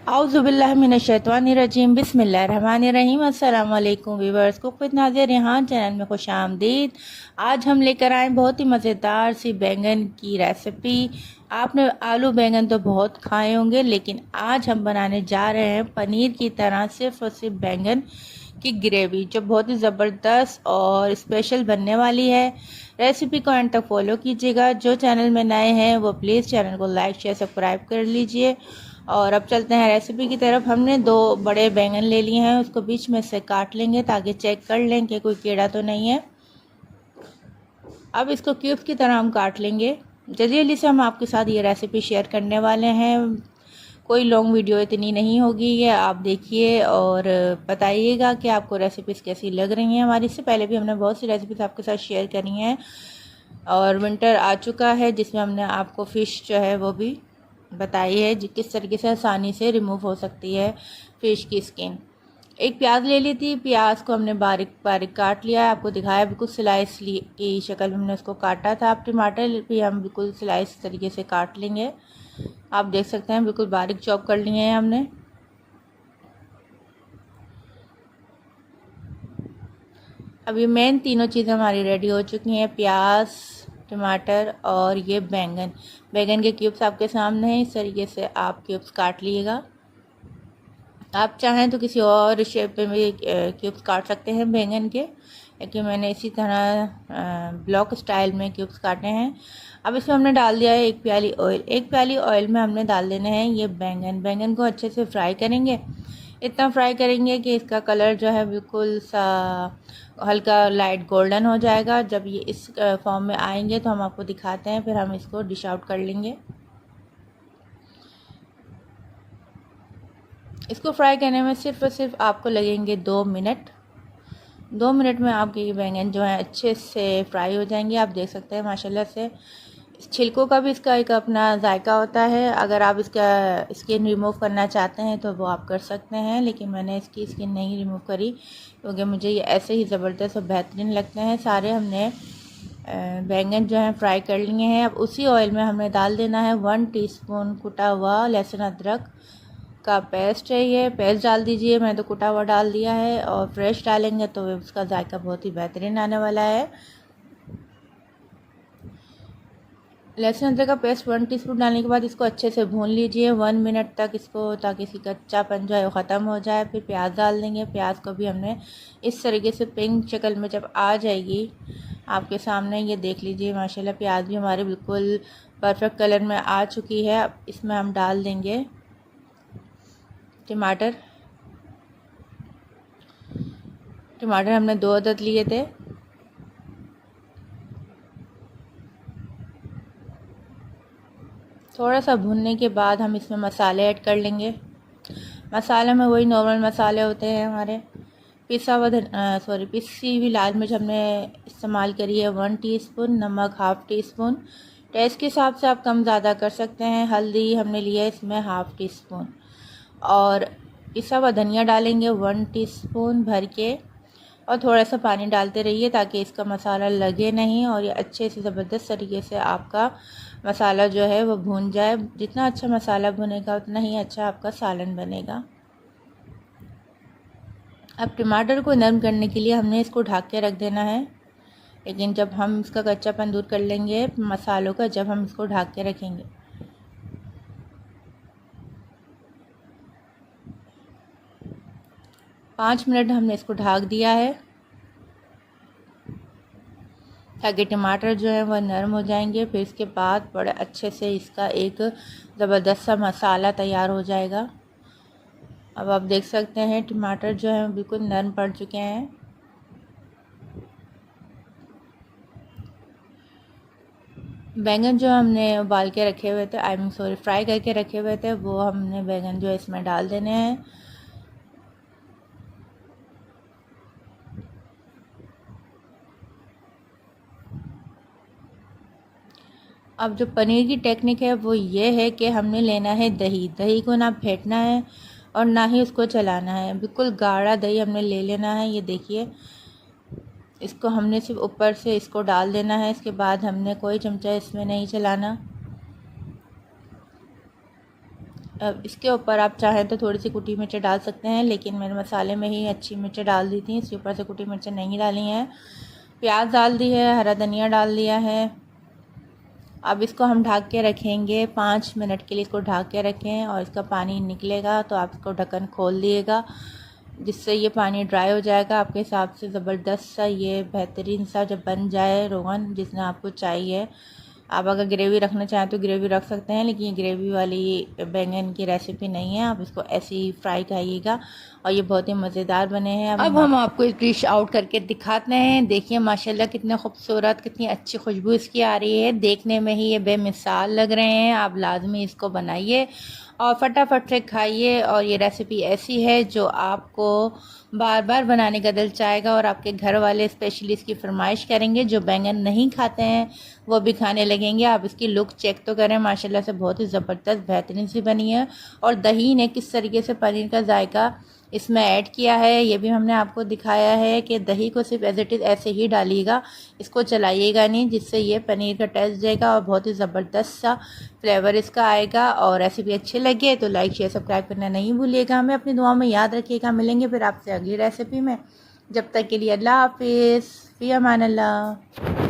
आउज़ुबिल्लाहिमिनश्शैतानिर्रजीम बिस्मिल्लाहिर्रहमानिर्रहीम। अस्सलाम वालेकुम viewers, cook with Nazir Rihan channel में खुश आमदीद। आज हम लेकर आए बहुत ही मज़ेदार सी बैंगन की रेसिपी। आपने आलू बैंगन तो बहुत खाए होंगे, लेकिन आज हम बनाने जा रहे हैं पनीर की तरह सिर्फ़ और सिर्फ बैंगन की ग्रेवी, जो बहुत ही ज़बरदस्त और स्पेशल बनने वाली है। रेसिपी को एंड तक फॉलो कीजिएगा। जो चैनल में नए हैं वो प्लीज़ चैनल को लाइक शेयर सब्सक्राइब कर लीजिए। और अब चलते हैं रेसिपी की तरफ। हमने 2 बड़े बैंगन ले लिए हैं, उसको बीच में से काट लेंगे ताकि चेक कर लें कि कोई कीड़ा तो नहीं है। अब इसको क्यूब्स की तरह हम काट लेंगे। जल्दी जल्दी से हम आपके साथ ये रेसिपी शेयर करने वाले हैं। कोई लॉन्ग वीडियो इतनी नहीं होगी, ये आप देखिए और बताइएगा कि आपको रेसिपीज़ कैसी लग रही हैं हमारी। इससे पहले भी हमने बहुत सी रेसिपीज़ आपके साथ शेयर करी हैं, और विंटर आ चुका है जिसमें हमने आपको फ़िश जो है वो भी बताई है किस तरीके से आसानी से रिमूव हो सकती है फ़िश की स्किन। एक प्याज ले ली थी, प्याज को हमने बारीक बारीक काट लिया है। आपको दिखाया बिल्कुल स्लाइस की शक्ल में हमने उसको काटा था। अब टमाटर भी हम बिल्कुल स्लाइस तरीके से काट लेंगे। आप देख सकते हैं बिल्कुल बारीक चॉप कर लिए हैं हमने। अब ये मेन तीनों चीज़ें हमारी रेडी हो चुकी हैं, प्याज, टमाटर और ये बैंगन। बैंगन के क्यूब्स आपके सामने हैं, इस तरीके से आप क्यूब्स काट लीजिएगा। आप चाहें तो किसी और शेप में भी क्यूब्स काट सकते हैं बैंगन के, लेकिन मैंने इसी तरह ब्लॉक स्टाइल में क्यूब्स काटे हैं। अब इसमें हमने डाल दिया है 1 प्याली ऑयल। 1 प्याली ऑयल में हमने डाल देने हैं ये बैंगन को अच्छे से फ्राई करेंगे। इतना फ्राई करेंगे कि इसका कलर जो है बिल्कुल सा हल्का लाइट गोल्डन हो जाएगा। जब ये इस फॉर्म में आएंगे तो हम आपको दिखाते हैं, फिर हम इसको डिश आउट कर लेंगे। इसको फ्राई करने में सिर्फ और सिर्फ आपको लगेंगे 2 मिनट। 2 मिनट में आपके ये बैंगन जो है अच्छे से फ्राई हो जाएंगे। आप देख सकते हैं माशाल्लाह से। छिलकों का भी इसका एक अपना जायका होता है। अगर आप इसका स्किन रिमूव करना चाहते हैं तो वो आप कर सकते हैं, लेकिन मैंने इसकी स्किन नहीं रिमूव करी क्योंकि मुझे ये ऐसे ही ज़बरदस्त और बेहतरीन लगते हैं। सारे हमने बैंगन जो है फ्राई कर लिए हैं। अब उसी ऑयल में हमें डाल देना है 1 टीस्पून कुटा हुआ लहसुन अदरक का पेस्ट है। ये पेस्ट डाल दीजिए, मैं तो कुटा हुआ डाल दिया है, और फ्रेश डालेंगे तो उसका जायका बहुत ही बेहतरीन आने वाला है। लहसुन अदरक का पेस्ट 1 टीस्पून डालने के बाद इसको अच्छे से भून लीजिए 1 मिनट तक इसको, ताकि इसकी कच्चापन जो है वो ख़त्म हो जाए। फिर प्याज डाल देंगे। प्याज को भी हमने इस तरीके से पिंक शक्ल में जब आ जाएगी आपके सामने, ये देख लीजिए माशाल्लाह प्याज भी हमारे बिल्कुल परफेक्ट कलर में आ चुकी है। अब इसमें हम डाल देंगे टमाटर। टमाटर हमने 2 अदद लिए थे। थोड़ा सा भुनने के बाद हम इसमें मसाले ऐड कर लेंगे। मसाले में वही नॉर्मल मसाले होते हैं हमारे। पिसी हुई लाल मिर्च हमने इस्तेमाल करी है 1 टीस्पून। नमक 1/2 टीस्पून। टेस्ट के हिसाब से आप कम ज़्यादा कर सकते हैं। हल्दी हमने लिया है इसमें 1/2 टीस्पून। और पिसा हुआ धनिया डालेंगे 1 टीस्पून भर के, और थोड़ा सा पानी डालते रहिए ताकि इसका मसाला लगे नहीं, और ये अच्छे से ज़बरदस्त तरीके से आपका मसाला जो है वो भून जाए। जितना अच्छा मसाला भुनेगा उतना ही अच्छा आपका सालन बनेगा। अब टमाटर को नरम करने के लिए हमने इसको ढक के रख देना है, लेकिन जब हम इसका कच्चापन दूर कर लेंगे मसालों का, जब हम इसको ढक के रखेंगे। पाँच मिनट हमने इसको ढक दिया है ताकि टमाटर जो है वह नरम हो जाएंगे। फिर इसके बाद बड़े अच्छे से इसका एक ज़बरदस्त सा मसाला तैयार हो जाएगा। अब आप देख सकते हैं टमाटर जो है बिल्कुल नरम पड़ चुके हैं। बैंगन जो हमने उबाल के रखे हुए थे, फ्राई करके रखे हुए थे, वो हमने बैंगन जो है इसमें डाल देने हैं। अब जो पनीर की टेक्निक है वो ये है कि हमने लेना है दही। दही को ना फेंटना है और ना ही उसको चलाना है, बिल्कुल गाढ़ा दही हमने ले लेना है। ये देखिए, इसको हमने सिर्फ ऊपर से इसको डाल देना है। इसके बाद हमने कोई चमचा इसमें नहीं चलाना। इसके ऊपर आप चाहें तो थोड़ी सी कुटी मिर्चें डाल सकते हैं, लेकिन मैंने मसाले में ही अच्छी मिर्चें डाल दी थी, इसके ऊपर से कुटी मिर्चें नहीं डाली हैं। प्याज डाल दी है, हरा धनिया डाल दिया है। अब इसको हम ढक के रखेंगे 5 मिनट के लिए। इसको ढक के रखें और इसका पानी निकलेगा तो आप इसको ढक्कन खोल दिएगा, जिससे ये पानी ड्राई हो जाएगा। आपके हिसाब से ज़बरदस्त सा ये बेहतरीन सा जब बन जाए रोगन जितना आपको चाहिए। आप अगर ग्रेवी रखना चाहें तो ग्रेवी रख सकते हैं, लेकिन ये ग्रेवी वाली बैंगन की रेसिपी नहीं है। आप इसको ऐसे ही फ्राई खाइएगा और ये बहुत ही मज़ेदार बने हैं। अब हम आपको एक डिश आउट करके दिखाते हैं। देखिए माशाल्लाह कितने खूबसूरत, कितनी अच्छी खुशबू इसकी आ रही है। देखने में ही ये बेमिसाल लग रहे हैं। आप लाजमी इसको बनाइए और फटाफट से खाइए। और ये रेसिपी ऐसी है जो आपको बार बार बनाने का दिल चाहेगा और आपके घर वाले स्पेशली इसकी फरमाइश करेंगे। जो बैंगन नहीं खाते हैं वो भी खाने लगेंगे। आप इसकी लुक चेक तो करें, माशाल्लाह से बहुत ही ज़बरदस्त बेहतरीन सी बनी है। और दही ने किस तरीके से पनीर का जायका इसमें ऐड किया है ये भी हमने आपको दिखाया है कि दही को सिर्फ एज इट इज़ ऐसे ही डालिएगा, इसको चलाइएगा नहीं, जिससे ये पनीर का टेस्ट जाएगा और बहुत ही ज़बरदस्त सा फ्लेवर इसका आएगा। और रेसिपी अच्छी लगे तो लाइक शेयर सब्सक्राइब करना नहीं भूलिएगा। हमें अपनी दुआ में याद रखिएगा। मिलेंगे फिर आपसे अगली रेसिपी में। जब तक के लिए अल्लाह हाफिज़, फ़ी अमान अल्लाह।